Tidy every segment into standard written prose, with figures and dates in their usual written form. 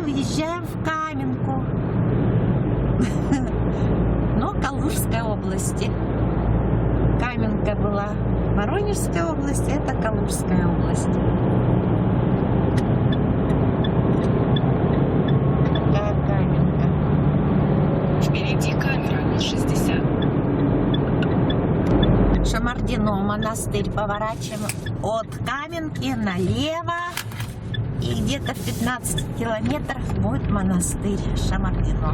въезжаем в Каменку. Но Калужской области. Каменка была в Воронежской области, это Калужская область. Каменка. Впереди камера 60. Шамардино, монастырь. Поворачиваем от Каменки налево. И где-то в 15 километрах будет монастырь Шамардино.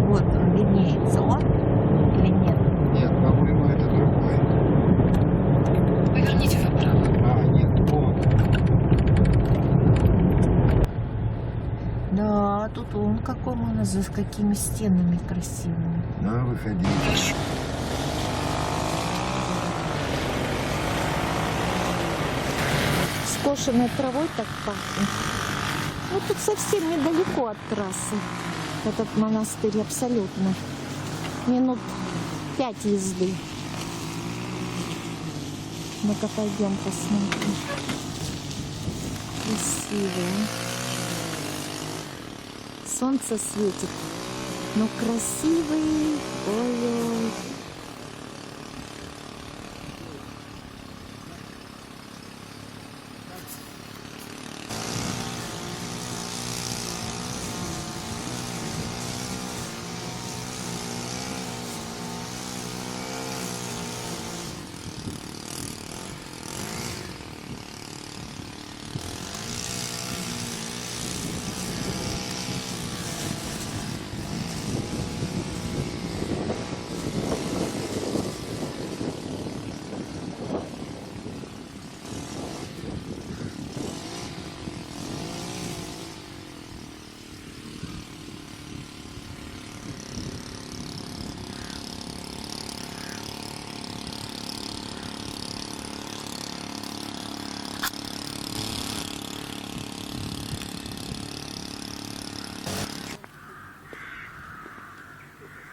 Вот он виднеется. Он или нет? Нет, по-моему, это другой. Поверните направо. Нет, вот. Да, тут он какой у нас, с какими стенами красивыми. Да, выходи. Прошу. Скошенной травой так пахнет. Вот тут совсем недалеко от трассы. Этот монастырь абсолютно. Минут 5 езды. Ну-ка пойдем посмотрим. Красиво. Солнце светит. Ну красивый. Ой-ой.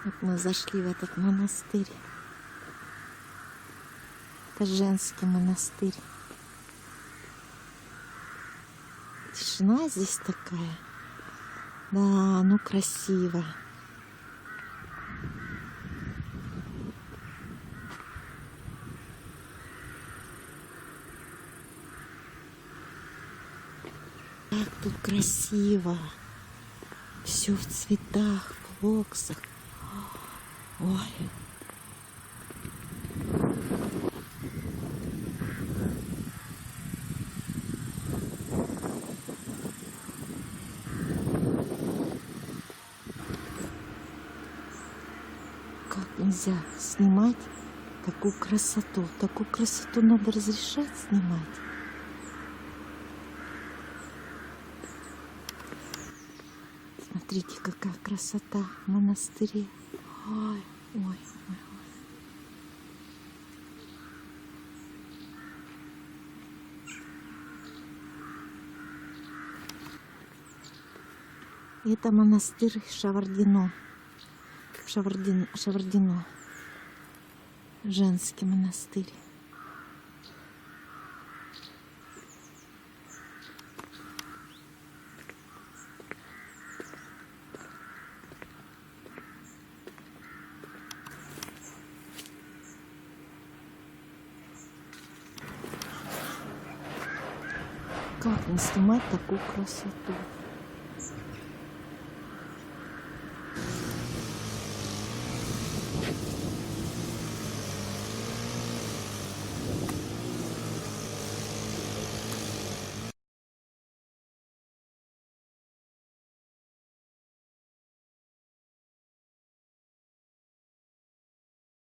Вот мы зашли в этот монастырь. Это женский монастырь. Тишина здесь такая. Да, ну красиво. Как тут красиво. Все в цветах, в боксах. Ой. Как нельзя снимать такую красоту? Такую красоту надо разрешать снимать. Смотрите, какая красота в монастыре. Ой, ой, ой, ой. Это монастырь Шавардино. Шавардино. Женский монастырь. Как не снимать такую красоту?